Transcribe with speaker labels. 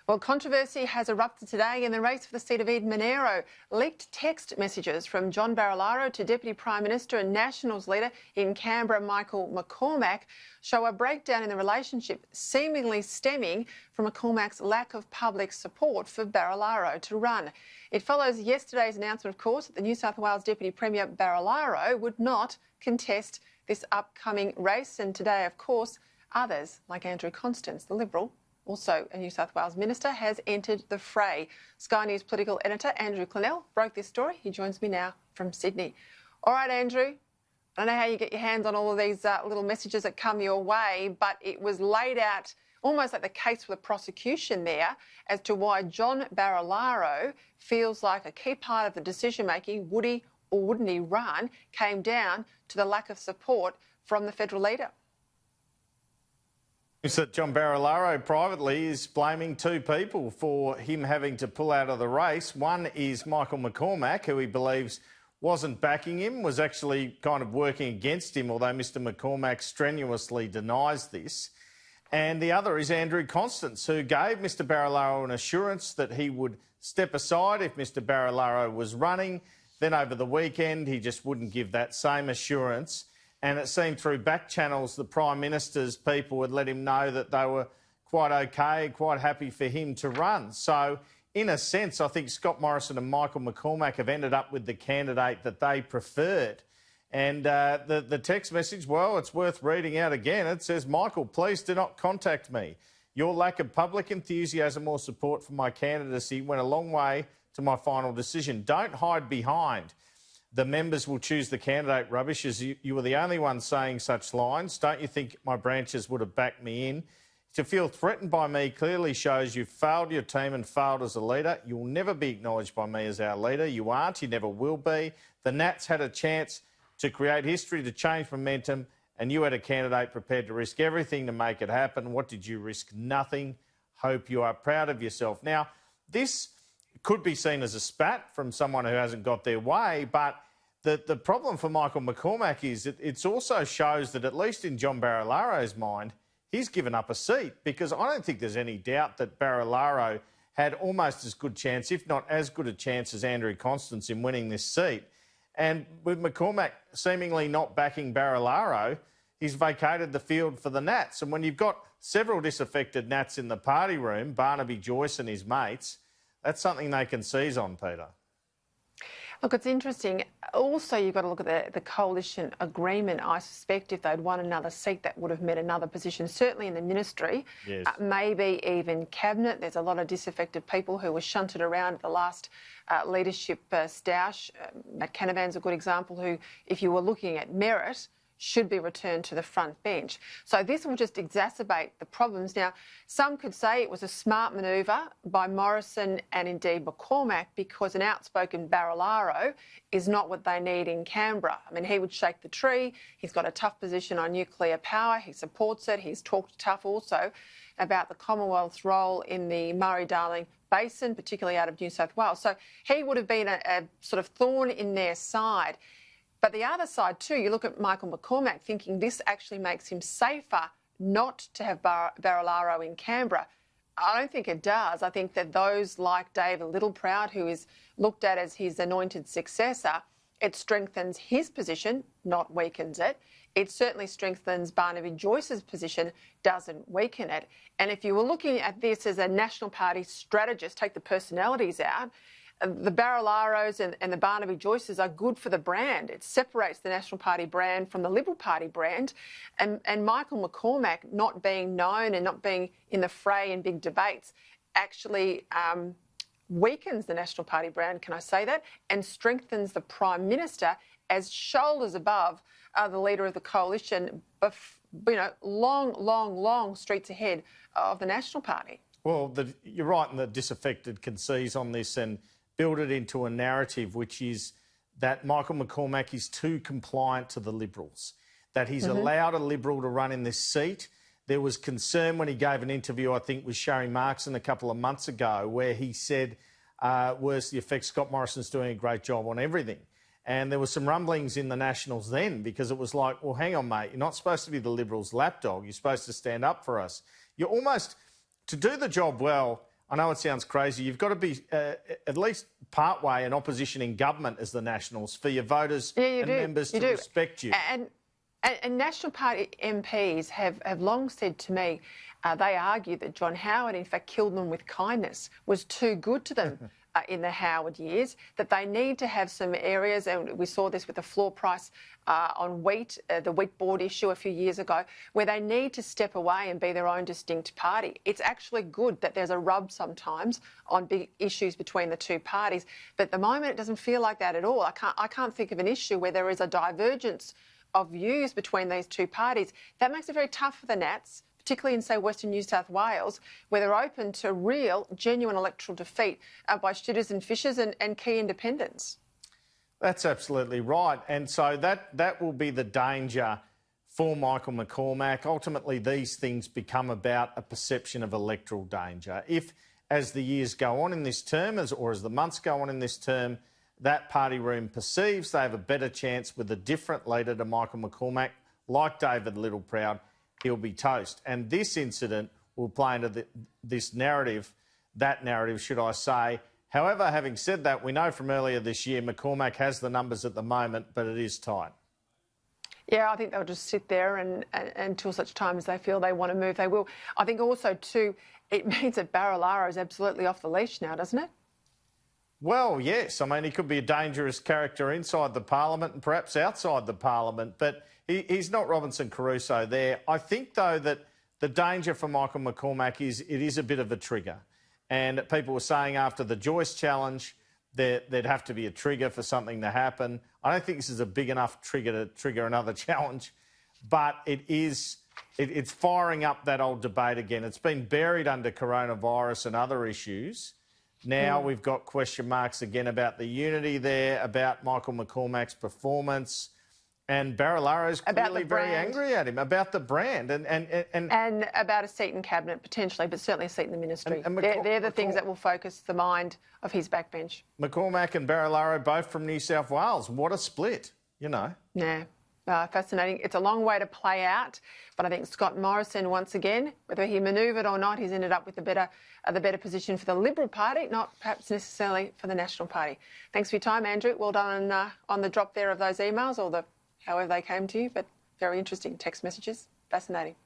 Speaker 1: Well, controversy has erupted today in the race for the seat of Eden-Monaro. Leaked text messages from John Barilaro to Deputy Prime Minister and Nationals leader in Canberra, Michael McCormack, show a breakdown in the relationship, seemingly stemming from McCormack's lack of public support for Barilaro to run. It follows yesterday's announcement, of course, that the New South Wales Deputy Premier Barilaro would not contest this upcoming race. And today, of course, others like Andrew Constance, the Liberal, also a New South Wales minister, has entered the fray. Sky News political editor Andrew Clennell broke this story. He joins me now from Sydney. All right, Andrew, I don't know how you get your hands on all of these little messages that come your way, but it was laid out almost like the case for the prosecution there as to why John Barilaro feels like a key part of the decision-making, would he or wouldn't he run, came down to the lack of support from the federal leader.
Speaker 2: Is that John Barilaro privately is blaming two people for him having to pull out of the race. One is Michael McCormack, who he believes wasn't backing him, was actually kind of working against him, although Mr McCormack strenuously denies this. And the other is Andrew Constance, who gave Mr Barilaro an assurance that he would step aside if Mr Barilaro was running. Then over the weekend, he just wouldn't give that same assurance. And it seemed through back channels the Prime Minister's people would let him know that they were quite okay, quite happy for him to run. So, in a sense, I think Scott Morrison and Michael McCormack have ended up with the candidate that they preferred. And the text message, well, it's worth reading out again. It says, "Michael, please do not contact me. Your lack of public enthusiasm or support for my candidacy went a long way to my final decision. Don't hide behind the members will choose the candidate rubbish, as you were the only one saying such lines. Don't you think my branches would have backed me in? To feel threatened by me clearly shows you've failed your team and failed as a leader. You'll never be acknowledged by me as our leader. You aren't, you never will be. The Nats had a chance to create history, to change momentum, and you had a candidate prepared to risk everything to make it happen. What did you risk? Nothing. Hope you are proud of yourself." Now, this could be seen as a spat from someone who hasn't got their way, but the problem for Michael McCormack is that it also shows that, at least in John Barilaro's mind, he's given up a seat, because I don't think there's any doubt that Barilaro had almost as good chance, if not as good a chance, as Andrew Constance in winning this seat. And with McCormack seemingly not backing Barilaro, he's vacated the field for the Nats. And when you've got several disaffected Nats in the party room, Barnaby Joyce and his mates, that's something they can seize on, Peter.
Speaker 1: Look, it's interesting. Also, you've got to look at the coalition agreement. I suspect if they'd won another seat, that would have meant another position, certainly in the ministry,
Speaker 2: yes.
Speaker 1: Maybe even cabinet. There's a lot of disaffected people who were shunted around at the last leadership stoush. Matt Canavan's a good example, who, if you were looking at merit, should be returned to the front bench. So this will just exacerbate the problems. Now, some could say it was a smart manoeuvre by Morrison and indeed McCormack, because an outspoken Barilaro is not what they need in Canberra. I mean, he would shake the tree. He's got a tough position on nuclear power. He supports it. He's talked tough also about the Commonwealth's role in the Murray-Darling Basin, particularly out of New South Wales. So he would have been a sort of thorn in their side. But the other side too, you look at Michael McCormack thinking this actually makes him safer not to have Barilaro in Canberra. I don't think it does. I think that those like David Littleproud, who is looked at as his anointed successor, it strengthens his position, not weakens it. It certainly strengthens Barnaby Joyce's position, doesn't weaken it. And if you were looking at this as a National Party strategist, take the personalities out, the Barilaros and the Barnaby Joyces are good for the brand. It separates the National Party brand from the Liberal Party brand. And Michael McCormack not being known and not being in the fray in big debates actually weakens the National Party brand, can I say that, and strengthens the Prime Minister as shoulders above the leader of the coalition, long streets ahead of the National Party.
Speaker 2: Well, you're right, and the disaffected can seize on this and build it into a narrative, which is that Michael McCormack is too compliant to the Liberals, that he's allowed a Liberal to run in this seat. There was concern when he gave an interview, I think, with Sherry Markson a couple of months ago, where he said, worse the effect, Scott Morrison's doing a great job on everything. And there were some rumblings in the Nationals then, because it was like, well, hang on, mate, you're not supposed to be the Liberals' lapdog. You're supposed to stand up for us. You're almost, to do the job well, I know it sounds crazy. You've got to be at least partway in opposition in government as the Nationals for your voters and members to respect you.
Speaker 1: And National Party MPs have long said to me, they argue that John Howard, in fact, killed them with kindness, was too good to them in the Howard years, that they need to have some areas, and we saw this with the floor price on wheat, the wheat board issue a few years ago, where they need to step away and be their own distinct party. It's actually good that there's a rub sometimes on big issues between the two parties, but at the moment it doesn't feel like that at all. I can't think of an issue where there is a divergence of views between these two parties. That makes it very tough for the Nats, particularly in, say, Western New South Wales, where they're open to real, genuine electoral defeat by Stitters and Fishers and key independents.
Speaker 2: That's absolutely right. And so that will be the danger for Michael McCormack. Ultimately, these things become about a perception of electoral danger. If, as the years go on in this term, or as the months go on in this term, that party room perceives they have a better chance with a different leader to Michael McCormack, like David Littleproud, he'll be toast. And this incident will play into this narrative, that narrative, should I say. However, having said that, we know from earlier this year McCormack has the numbers at the moment, but it is tight.
Speaker 1: Yeah, I think they'll just sit there and until such time as they feel they want to move, they will. I think also, too, it means that Barilaro is absolutely off the leash now, doesn't it?
Speaker 2: Well, yes. I mean, he could be a dangerous character inside the parliament and perhaps outside the parliament, but he's not Robinson Crusoe there. I think, though, that the danger for Michael McCormack is it is a bit of a trigger. And people were saying after the Joyce challenge there'd have to be a trigger for something to happen. I don't think this is a big enough trigger to trigger another challenge, but it's firing up that old debate again. It's been buried under coronavirus and other issues. Now we've got question marks again about the unity there, about Michael McCormack's performance, and Barilaro's clearly very angry at him about the brand and
Speaker 1: about a seat in cabinet potentially, but certainly a seat in the ministry. They're the things that will focus the mind of his backbench.
Speaker 2: McCormack and Barilaro both from New South Wales. What a split, you know.
Speaker 1: Yeah. Fascinating. It's a long way to play out, but I think Scott Morrison, once again, whether he manoeuvred or not, he's ended up with the better position for the Liberal Party, not perhaps necessarily for the National Party. Thanks for your time, Andrew. Well done on the drop there of those emails, or however they came to you, but very interesting text messages. Fascinating.